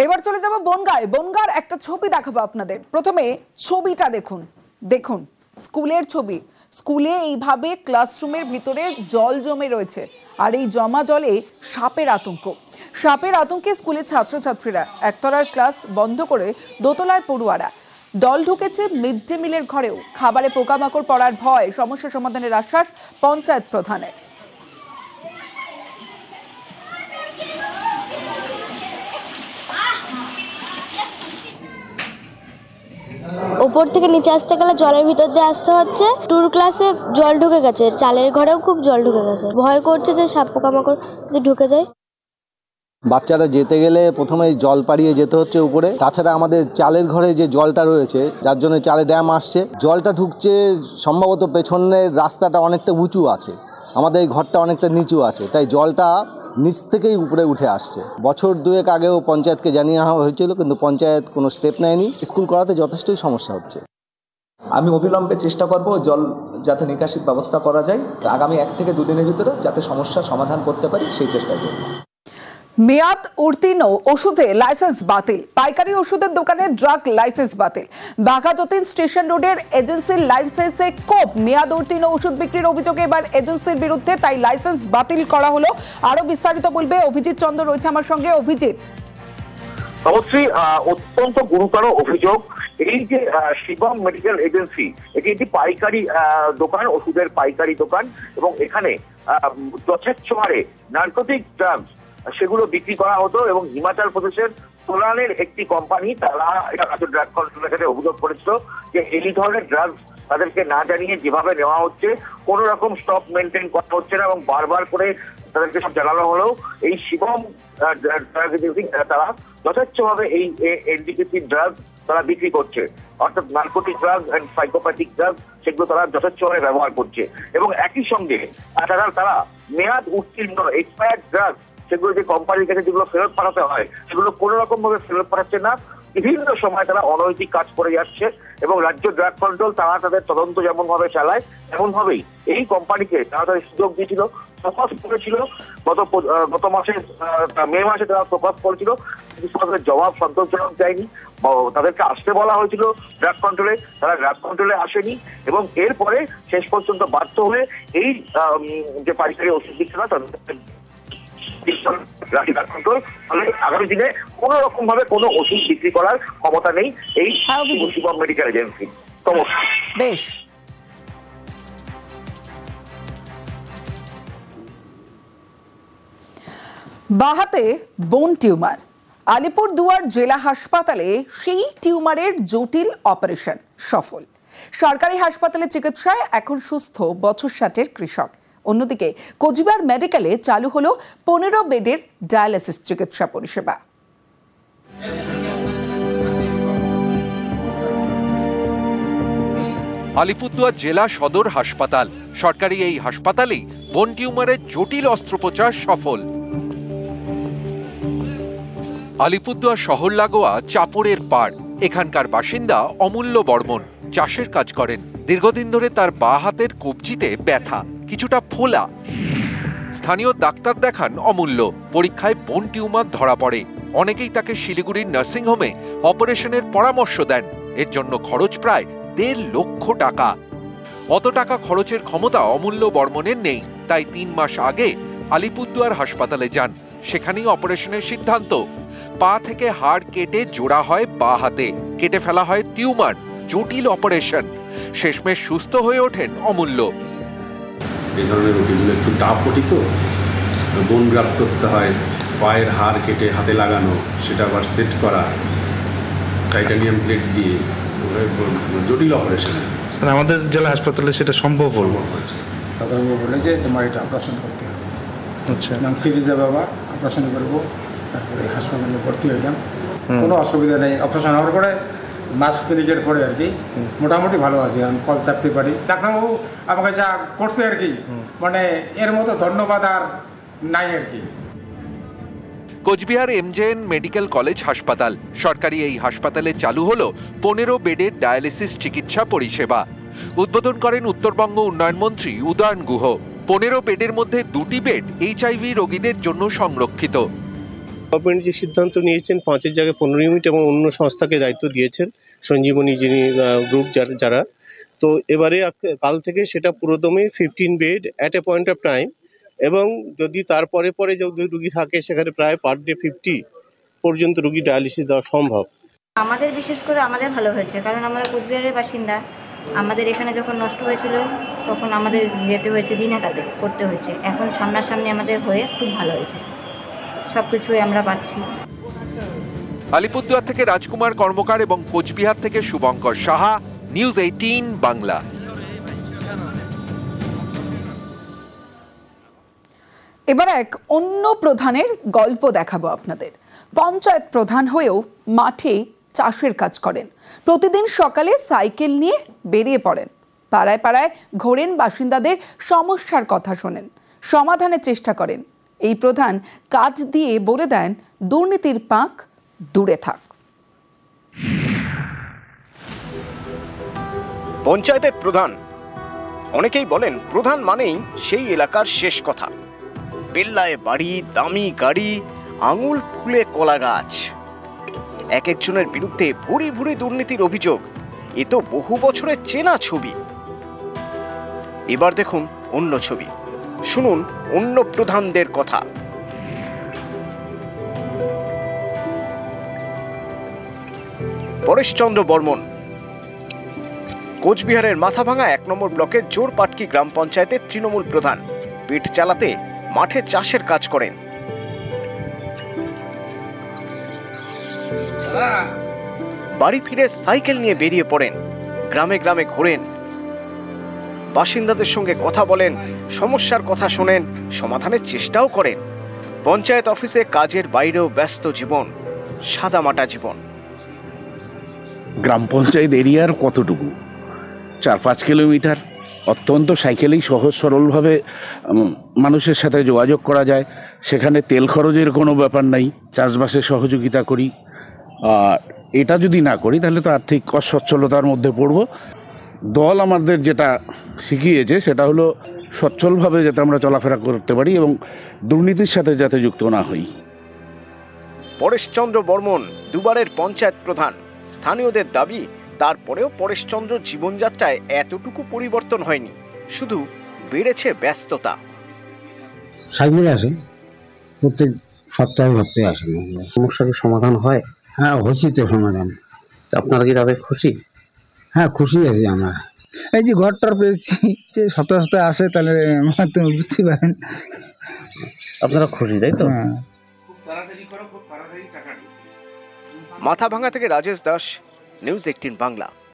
এবার চলে যাব বনগাঁয়। বনগাঁর একটা ছবি দেখাবো আপনাদের। প্রথমে ছবিটা দেখুন, দেখুন স্কুলের ছবি। স্কুলে এইভাবে ক্লাসরুমের ভিতরে জল জমে রয়েছে, আর এই জমা জলে সাপের আতঙ্ক। সাপের আতঙ্কে স্কুলের ছাত্রছাত্রীরা একতলার ক্লাস বন্ধ করে দোতলায় পড়ুয়ারা। দল ঢুকেছে মিড ডে মিলের ঘরেও। খাবারে পোকামাকড় পড়ার ভয়। সমস্যা সমাধানের আশ্বাস পঞ্চায়েত প্রধানের। উপর থেকে নিচে আসতে গেলে জলের ভিতর দিয়ে আসতে হচ্ছে। টুর ক্লাসে জল ঢুকে গেছে, চালের ঘরেও খুব জল ঢুকে গেছে। ভয় করছে যে সাপ পোকামাকড় যদি ঢুকে যায়। বাচ্চারা যেতে গেলে প্রথমে জল পাড়িয়ে যেতে হচ্ছে উপরে। তাছাড়া আমাদের চালের ঘরে যে জলটা রয়েছে, যার জন্য চালে ড্যাম আসছে, জলটা ঢুকছে। সম্ভবত পেছনের রাস্তাটা অনেকটা উঁচু আছে, আমাদের এই ঘরটা অনেকটা নিচু আছে, তাই জলটা নিচ থেকেই উপরে উঠে আসছে। বছর দুয়েক আগেও পঞ্চায়েতকে জানিয়ে হয়েছিল, কিন্তু পঞ্চায়েত কোনো স্টেপ নেয়নি। স্কুল করাতে যথেষ্টই সমস্যা হচ্ছে। আমি অবিলম্বে চেষ্টা করব জল যাতে নিকাশির ব্যবস্থা করা যায়, আগামী 1 থেকে 2 দিনের ভিতরে যাতে সমস্যার সমাধান করতে পারি সেই চেষ্টা করব। মেয়াদ উত্তীর্ণ ওষুধে লাইসেন্স বাতিল। পাইকারি ওষুধের দোকানে ড্রাগ লাইসেন্স বাতিল। বাঘা যতীন স্টেশন রোডের এজেন্সির লাইসেন্সে কোপ। মেয়াদ উত্তীর্ণ ওষুধ বিক্রির অভিযোগে এবার এজেন্সির বিরুদ্ধে, তাই লাইসেন্স বাতিল করা হলো। আরো বিস্তারিত বলবে অভিজিৎ চন্দ্র, রয়েছে আমার সঙ্গে। অভিজিৎ, অবশ্যই অত্যন্ত গুরুতর অভিযোগ। এই যে শিবম মেডিকেল এজেন্সি, এটি একটি পাইকারি দোকান, ওষুধের পাইকারি দোকান, এবং এখানে যথেচ্ছ হারে নার্কোটিক ড্রাগস সেগুলো বিক্রি করা হতো। এবং হিমাচল প্রদেশের সোলানের একটি কোম্পানি, তারা এটা রাজ্য ড্রাগ কন্ট্রোলের কাছে অভিযোগ করেছিল যে এই ধরনের ড্রাগস তাদেরকে না জানিয়ে যেভাবে নেওয়া হচ্ছে, কোন রকম স্টক মেনটেন করা হচ্ছে না, এবং বারবার করে তাদেরকে সব জানানো হলেও এই শিবম ড্রাগ এজেন্সি তারা যথেচ্ছভাবে এই এনডিপিসি ড্রাগ তারা বিক্রি করছে, অর্থাৎ narcotic drug and psychopathic drug, সেগুলো তারা যথেচ্ছভাবে ব্যবহার করছে। এবং একই সঙ্গে তারা মেয়াদ উত্তীর্ণ এক্সপায়ার্ড ড্রাগ, সেগুলো যে কোম্পানির কাছে যেগুলো ফেরত পাঠাতে হয়, সেগুলো কোনো রকম ভাবে ফেরত পাঠাচ্ছে না। বিভিন্ন সময় তারা অনৈতিক কাজ করে যাচ্ছে, এবং রাজ্য ড্রাগ কন্ট্রোল তারা তাদের তদন্ত যেমন ভাবে চালায়, তেমন ভাবেই এই কোম্পানিকে তারা তাদের সুযোগ দিয়েছিল, ফোকাস করেছিল। গত মাসে মে মাসে তারা ফোকাস করেছিল, কিন্তু তাদের জবাব সন্তোষজনক দেয়নি। তাদেরকে আসতে বলা হয়েছিল ড্রাগ কন্ট্রোলে, তারা ড্রাগ কন্ট্রোলে আসেনি, এবং এরপরে শেষ পর্যন্ত বাধ্য হয়ে এই যে পাইকারি ওষুধ বিক্রেতা তাদের আগামী দিনে কোন রকম ভাবে কোনো ওষুধ বিক্রি করার ক্ষমতা নেই এই শিবম মেডিকেল এজেন্সি। বেশ, বাহাতে বোন টিউমার। আলিপুরদুয়ার জেলা হাসপাতালে সেই টিউমারের জটিল অপারেশন সফল। সরকারি হাসপাতালে চিকিৎসায় এখন সুস্থ বছর 60-এর কৃষক। অন্যদিকে কোচবিহার মেডিকেলে চালু হলো 15 বেডের ডায়ালিসিস চিকিৎসা পরিষেবা। আলিপুরদুয়ার জেলা সদর হাসপাতাল। সরকারি এই হাসপাতালেই বোন টিউমারের জটিল অস্ত্রোপচার সফল। আলিপুরদুয়ার শহর লাগোয়া চাপড়ের পাড়। এখানকার বাসিন্দা অমূল্য বর্মন চাষের কাজ করেন। দীর্ঘদিন ধরে তার বাঁ হাতের কবজিতে ব্যথা, কিছুটা ফোলা। স্থানীয় ডাক্তার দেখান অমূল্য। পরীক্ষায় বোন টিউমার ধরা পড়ে। অনেকেই তাকে শিলিগুড়ির নার্সিংহোমে অপারেশনের পরামর্শ দেন। এর জন্য খরচ প্রায় 1.5 লক্ষ টাকা। অত টাকা খরচের ক্ষমতা অমূল্য বর্মনের নেই, তাই 3 মাস আগে আলিপুরদুয়ার হাসপাতালে যান। সেখানেই অপারেশনের সিদ্ধান্ত। পা থেকে হাড় কেটে জোড়া হয় বাঁ হাতে, কেটে ফেলা হয় টিউমার। জটিল অপারেশন। শেষমেশ সুস্থ হয়ে ওঠেন অমূল্য। এই ধরনের রুটিনগুলো একটু টাফ ওটি, তো বোন গ্রাফট করতে হয়, পায়ের হাড় কেটে হাতে লাগানো, সেটা আবার সেট করা টাইটানিয়াম প্লেট দিয়ে, জটিল অপারেশন। স্যার, আমাদের জেলা হাসপাতালে সেটা সম্ভব হয়েছে। ডাক্তারবাবু বলেছে তোমার এটা অপারেশন করতে হবে। আচ্ছা, নাম সিরিজে বাবা অপারেশন করবো। তারপরে হাসপাতালে ভর্তি হইলাম, কোনো অসুবিধা নেই। অপারেশন হওয়ার পরে মাস 3 পরে আর কি মোটামুটি ভালো আছি, আমি কল চাপতে পারি। ডাক্তারবাবু আমাকে যা করছে আর কি, মানে এর মতো ধন্যবাদ আর নাই আর কি। কোচবিহার এমজেএন মেডিকেল কলেজ হাসপাতাল। সরকারি এই হাসপাতালে চালু হলো 15 বেডের ডায়ালিসিস চিকিৎসা পরিষেবা। উদ্বোধন করেন উত্তরবঙ্গ উন্নয়ন মন্ত্রী উদয়ন গুহ। 15 বেডের মধ্যে 2টি বেড HIV রোগীদের জন্য সংরক্ষিত। গভর্নমেন্ট যে সিদ্ধান্ত নিয়েছেন 5-এর জায়গায় 15 ইউনিট এবং অন্য সংস্থাকে দায়িত্ব দিয়েছেন সঞ্জীবনী যিনি গ্রুপ যারা, তো এবারে কাল থেকে সেটা পুরোদমে 15 bed at a point of time, এবং যদি তারপরে যদি রুগী থাকে সেখানে প্রায় পার ডে 50 পর্যন্ত রুগী ডায়ালিসিস দেওয়া সম্ভব। আমাদের বিশেষ করে আমাদের ভালো হয়েছে, কারণ আমরা কোচবিহারের বাসিন্দা। আমাদের এখানে যখন নষ্ট হয়েছিল তখন আমাদের যেতে হয়েছে, দিনে কাটে করতে হয়েছে। এখন সামনাসামনি আমাদের হয়ে খুব ভালো হয়েছে, সব কিছুই আমরা পাচ্ছি। আলিপুরদুয়ার থেকে রাজকুমার কর্মকার এবং কোচবিহার থেকে শুভঙ্কর সাহা, নিউজ 18 বাংলা। এবার এক অন্য প্রধানের গল্প দেখাবো আপনাদের। পঞ্চায়েত প্রধান হয়েও মাঠে চাষের কাজ করেন। প্রতিদিন সকালে সাইকেল নিয়ে বেরিয়ে পড়েন, পাড়ায় পাড়ায় ঘোরেন, বাসিন্দাদের সমস্যার কথা শোনেন, সমাধানের চেষ্টা করেন। এই প্রধান কাজ দিয়ে বলে দেন, দুর্নীতির পাক দূরে থাক। পঞ্চায়েতের প্রধান, অনেকেই বলেন প্রধান মানেই সেই এলাকার শেষ কথা। বেল্লায় বাড়ি, দামি গাড়ি, আঙুল ফুলে কলা গাছ। এক একজনের বিরুদ্ধে ভুরি ভুরি দুর্নীতির অভিযোগ। এ তো বহু বছরের চেনা ছবি। এবার দেখুন অন্য ছবি, শুনুন অন্য প্রধানদের কথা। পরেশচন্দ্র বর্মন কোচবিহারের মাথাভাঙা 1 নম্বর ব্লকের জোরপাটকি গ্রাম পঞ্চায়েতের তৃণমূল প্রধান। পেট চালাতে মাঠে চাষের কাজ করেন। বাড়ি ফিরে সাইকেল নিয়ে বেরিয়ে পড়েন, গ্রামে গ্রামে ঘোরেন, বাসিন্দাদের সঙ্গে কথা বলেন, সমস্যার কথা শোনেন, সমাধানের চেষ্টাও করেন। পঞ্চায়েত অফিসে কাজের বাইরেও ব্যস্ত জীবন, সাদামাটা জীবন। গ্রাম পঞ্চায়েত এরিয়ার কতটুকু? 4-5 কিলোমিটার। অত্যন্ত সাইকেলেই সহজ সরলভাবে মানুষের সাথে যোগাযোগ করা যায়। সেখানে তেল খরচের কোনো ব্যাপার নাই, চাষবাসে সহযোগিতা করি। আর এটা যদি না করি তাহলে তো আর্থিক অসচ্ছলতার মধ্যে পড়ব। দল আমাদের যেটা শিখিয়েছে সেটা হলো সচ্ছলভাবে যাতে আমরা চলাফেরা করতে পারি এবং দুর্নীতির সাথে যাতে যুক্ত না হই। পরেশচন্দ্র বর্মন দুবারের পঞ্চায়েত প্রধান। স্থানীয়দের দাবি, তারপরেও পরেশচন্দ্র জীবনযাত্রায় এতটুকু পরিবর্তন হয়নি, শুধু বেড়েছে ব্যস্ততা। সাইকেলে আসে, প্রত্যেক সপ্তাহে আসে। সমস্যার সমাধান হয়? হ্যাঁ, হয়েছে তো সমাধান। আপনারা কি তাদের খুশি? হ্যাঁ, খুশি আছি আমরা। এই যে ঘরটার পেয়েছি, সে সপ্তাহে সপ্তাহে আসে, তাহলে তুমি বুঝতে পারেন আপনারা খুশি, তাই তো? মাথাভাঙা থেকে রাজেশ দাস, নিউজ 18 বাংলা।